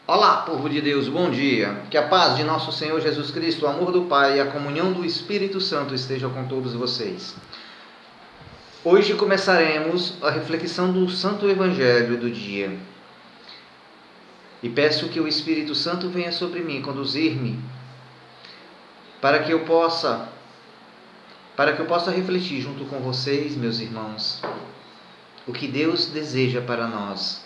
Olá, povo de Deus, bom dia. Que a paz de nosso Senhor Jesus Cristo, o amor do Pai e a comunhão do Espírito Santo estejam com todos vocês. Hoje começaremos a reflexão do Santo Evangelho do dia. E peço que o Espírito Santo venha sobre mim, conduzir-me, para que eu possa refletir junto com vocês, meus irmãos, o que Deus deseja para nós.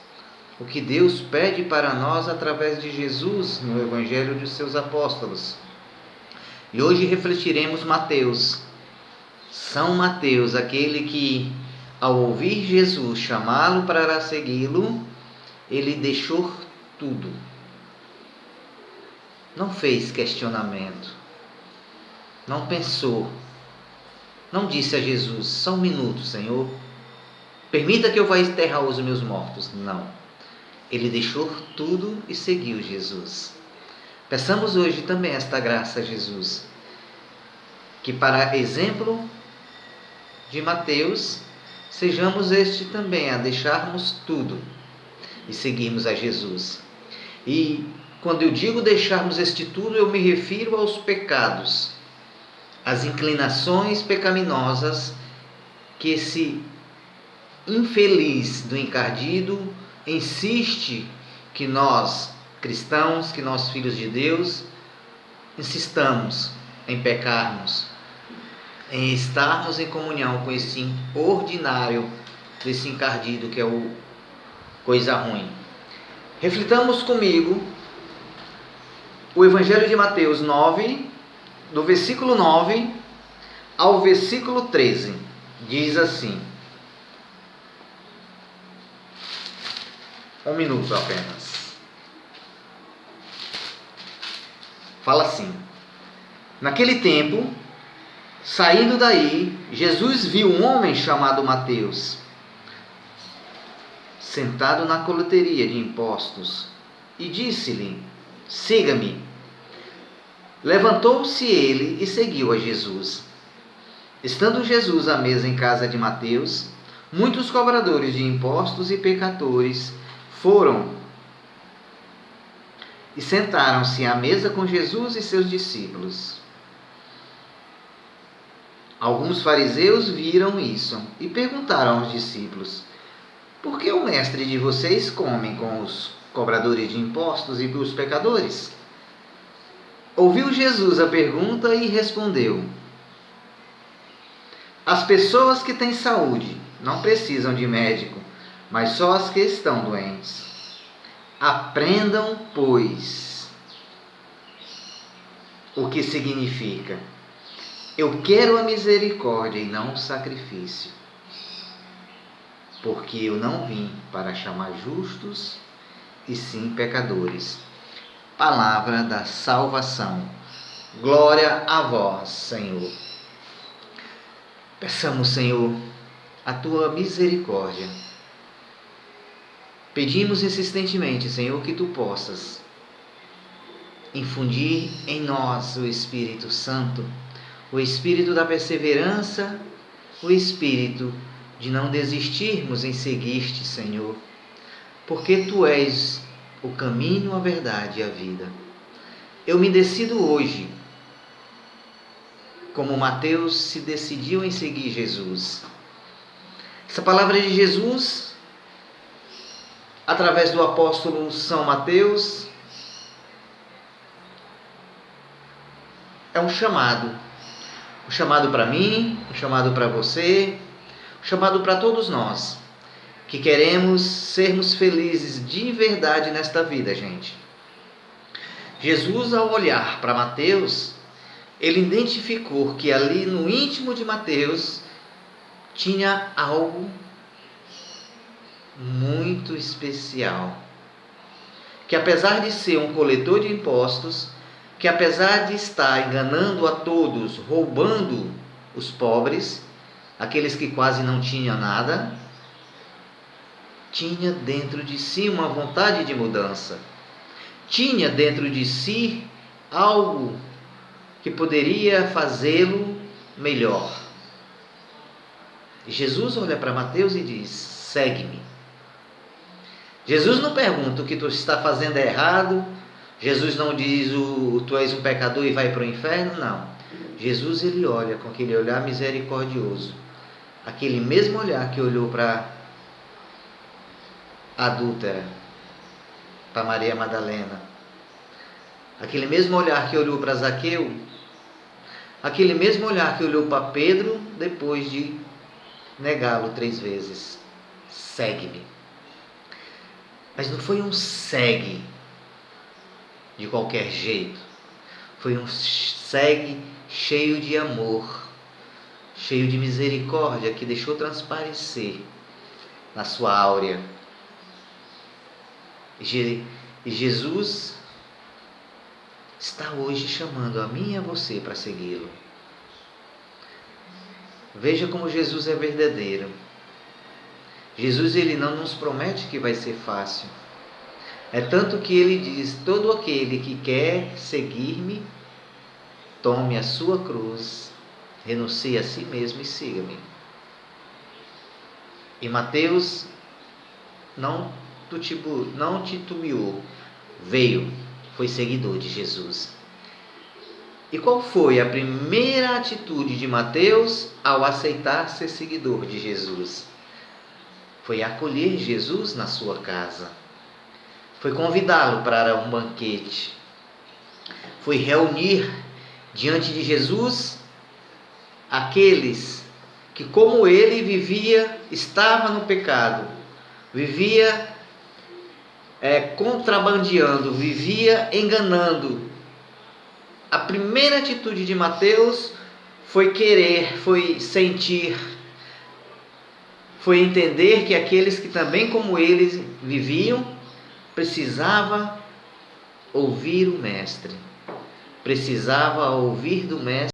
O que Deus pede para nós através de Jesus no Evangelho de seus apóstolos. E hoje refletiremos Mateus. São Mateus, aquele que, ao ouvir Jesus chamá-lo para segui-lo, ele deixou tudo. Não fez questionamento. Não pensou. Não disse a Jesus: só um minuto, Senhor. Permita que eu vá enterrar os meus mortos. Não. Ele deixou tudo e seguiu Jesus. Peçamos hoje também esta graça a Jesus, que para exemplo de Mateus, sejamos este também a deixarmos tudo e seguirmos a Jesus. E quando eu digo deixarmos este tudo, eu me refiro aos pecados, às inclinações pecaminosas que esse infeliz do encardido insiste que nós, cristãos, que nós, filhos de Deus, insistamos em pecarmos, em estarmos em comunhão com esse ordinário, desse encardido que é o coisa ruim. Reflitamos comigo o Evangelho de Mateus 9, do versículo 9 ao versículo 13. Diz assim: um minuto apenas. Fala assim: naquele tempo, saindo daí, Jesus viu um homem chamado Mateus, sentado na coleteria de impostos, e disse-lhe: siga-me. Levantou-se ele e seguiu a Jesus. Estando Jesus à mesa em casa de Mateus, muitos cobradores de impostos e pecadores foram e sentaram-se à mesa com Jesus e seus discípulos. Alguns fariseus viram isso e perguntaram aos discípulos: por que o mestre de vocês come com os cobradores de impostos e com os pecadores? Ouviu Jesus a pergunta e respondeu: as pessoas que têm saúde não precisam de médico, mas só as que estão doentes. Aprendam, pois, o que significa: eu quero a misericórdia e não o sacrifício, porque eu não vim para chamar justos, e sim pecadores. Palavra da salvação. Glória a vós, Senhor. Peçamos, Senhor, a tua misericórdia. Pedimos insistentemente, Senhor, que tu possas infundir em nós o Espírito Santo, o Espírito da perseverança, o Espírito de não desistirmos em seguir-te, Senhor, porque tu és o caminho, a verdade e a vida. Eu me decido hoje, como Mateus se decidiu em seguir Jesus. Essa palavra de Jesus, através do apóstolo São Mateus, é um chamado para mim, um chamado para você, um chamado para todos nós, que queremos sermos felizes de verdade nesta vida, gente. Jesus, ao olhar para Mateus, ele identificou que ali no íntimo de Mateus tinha algo muito especial, que apesar de ser um coletor de impostos, que apesar de estar enganando a todos, roubando os pobres, aqueles que quase não tinham nada, tinha dentro de si uma vontade de mudança, tinha dentro de si algo que poderia fazê-lo melhor. Jesus olha para Mateus e diz: segue-me. Jesus não pergunta o que tu está fazendo é errado. Jesus não diz tu és um pecador e vai para o inferno, não. Jesus, ele olha com aquele olhar misericordioso. Aquele mesmo olhar que olhou para a adúltera, para Maria Madalena. Aquele mesmo olhar que olhou para Zaqueu. Aquele mesmo olhar que olhou para Pedro depois de negá-lo 3 vezes. Segue-me. Mas não foi um segue de qualquer jeito. Foi um segue cheio de amor, cheio de misericórdia, que deixou transparecer na sua áurea. E Jesus está hoje chamando a mim e a você para segui-lo. Veja como Jesus é verdadeiro. Jesus, ele não nos promete que vai ser fácil. É tanto que ele diz: todo aquele que quer seguir-me, tome a sua cruz, renuncie a si mesmo e siga-me. E Mateus não titubeou, veio, foi seguidor de Jesus. E qual foi a primeira atitude de Mateus ao aceitar ser seguidor de Jesus? Foi acolher Jesus na sua casa. Foi convidá-lo para um banquete. Foi reunir diante de Jesus aqueles que, como ele, estava no pecado, vivia contrabandeando, vivia enganando. A primeira atitude de Mateus foi querer, foi sentir, foi entender que aqueles que também como eles viviam, precisava ouvir o Mestre, precisava ouvir do Mestre